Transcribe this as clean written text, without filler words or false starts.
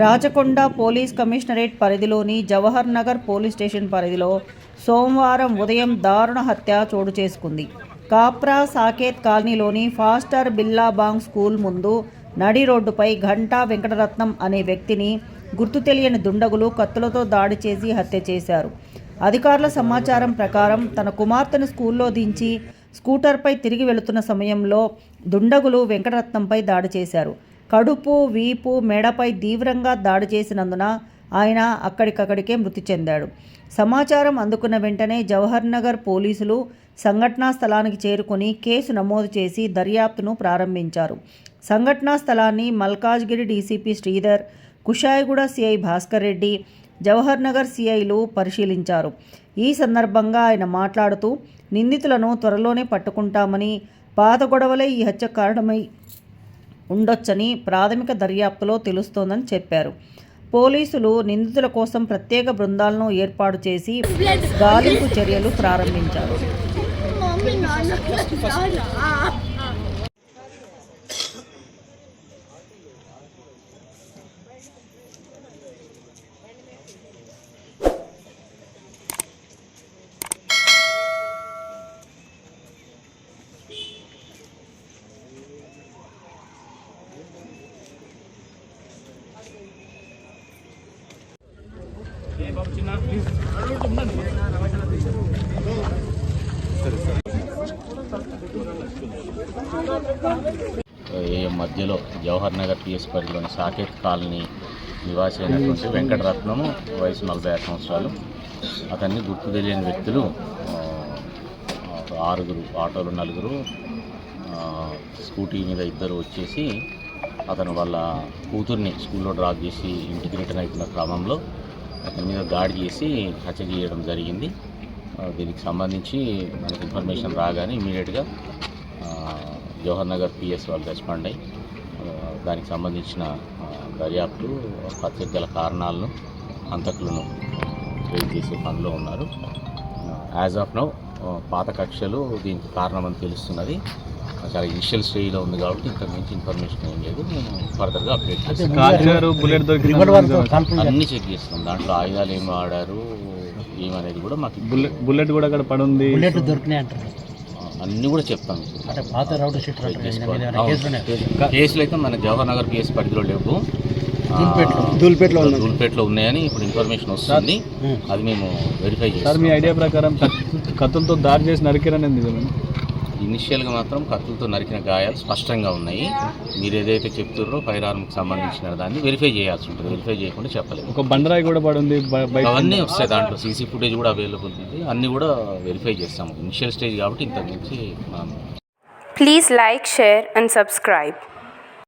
Rachakonda police commissionerate పరిధిలోని Jawahar Nagar police station పరిధిలో సోమవారం ఉదయం దారుణ హత్య చోటు చేసుకుంది. కాప్రా సాకేత్ కాలనీలోని ఫాస్టర్ బిల్లాబాంగ్ స్కూల్ ముందు నడి రోడ్డుపై ఘంటా వెంకటరత్నం అనే వ్యక్తిని గుర్తు తెలియని దుండగులు కత్తులతో దాడి చేసి హత్య చేశారు. అధికారుల సమాచారం ప్రకారం తన కుమార్తెను స్కూల్లో దించి స్కూటర్పై తిరిగి వెళుతున్న సమయంలో దుండగులు వెంకటరత్నంపై దాడి చేశారు. కడుపు, వీపు, మెడపై తీవ్రంగా దాడి చేసినందున ఆయన అక్కడికక్కడికే మృతి చెందాడు. సమాచారం అందుకున్న వెంటనే జవహర్ నగర్ పోలీసులు సంఘటనా స్థలానికి చేరుకుని కేసు నమోదు చేసి దర్యాప్తును ప్రారంభించారు. సంఘటనా స్థలాన్ని మల్కాజ్గిరి డీసీపీ శ్రీధర్, కుషాయిగూడ సిఐ భాస్కర్ రెడ్డి, జవహర్ నగర్ సిఐలు పరిశీలించారు. ఈ సందర్భంగా ఆయన మాట్లాడుతూ నిందితులను త్వరలోనే పట్టుకుంటామని, పాత గొడవలే ఈ హత్య కారణమై ఉండొచ్చని ప్రాథమిక దర్యాప్తులో తెలుస్తోందని చెప్పారు. పోలీసులు నిందితుల కోసం ప్రత్యేక బృందాలను ఏర్పాటు చేసి గాలింపు చర్యలు ప్రారంభించారు. మధ్యలో జవహర్ నగర్ పిఎస్ పరిధిలోని సాకేత్ కాలనీ నివాసి అయినటువంటి వెంకటరత్నము, వయసు 46 సంవత్సరాలు. అతన్ని గుర్తు తెలియని వ్యక్తులు 6 ఆటోలు 4 స్కూటీ మీద 2 వచ్చేసి అతను వాళ్ళ కూతుర్ని స్కూల్లో డ్రాప్ చేసి ఇంటికి రిటర్న్ అవుతున్న క్రమంలో అతని మీద దాడి చేసి హత్య చేయడం జరిగింది. దీనికి సంబంధించి మనకి ఇన్ఫర్మేషన్ రాగానే ఇమీడియట్గా జవహర్ నగర్ పిఎస్ వాళ్ళు రెస్పాండ్ అయ్యి దానికి సంబంధించిన దర్యాప్తు, హత్యకు గల కారణాలను, హంతకులను ట్రేస్ చేసే పనిలో ఉన్నారు. యాజ్ ఆఫ్ నౌ పాత కక్షలు దీనికి కారణమని తెలుస్తున్నది. చాలా ఇనిషియల్ స్టేజ్లో ఉంది కాబట్టి ఇంతకు మించి ఇన్ఫర్మేషన్ ఏం లేదు. మేము ఫర్దర్గా అప్డేట్ అన్నీ చెక్ చేస్తున్నాం. దాంట్లో ఆయుధాలు ఏం వాడారు ఏమనేది కూడా మాకు బుల్లెట్ కూడా అక్కడ పడుంది, అన్నీ కూడా చెప్తాం. కేసులు అయితే మన జవహర్ నగర్ పిఎస్ పరిధిలో లేవు, దూల్పేటలో ఉన్నాయని ఇప్పుడు ఇన్ఫర్మేషన్ వస్తుంది. అది మేము వెరిఫై చేస్తాం. మీ ఐడియా ప్రకారం కత్తులతో దాడి చేసి నరికిరనేది ఇనిషియల్గా మాత్రం కత్తులతో నరికిన గాయాలు స్పష్టంగా ఉన్నాయి. మీరు ఏదైతే చెప్తున్నారో ఫైర్ ఆర్మ్కి సంబంధించిన దాన్ని వెరిఫై చేయాల్సి ఉంటుంది. వెరిఫై చేయకుండా చెప్పలేదు. ఒక బండరాయి కూడా పడుంది, అవన్నీ వస్తాయి. దాంట్లో సీసీ ఫుటేజ్ కూడా అవైలబుల్ ఉంది. అన్నీ కూడా వెరిఫై చేస్తాము. ఇనిషియల్ స్టేజ్ కాబట్టి ఇంతకు మించి. Please like, share and subscribe.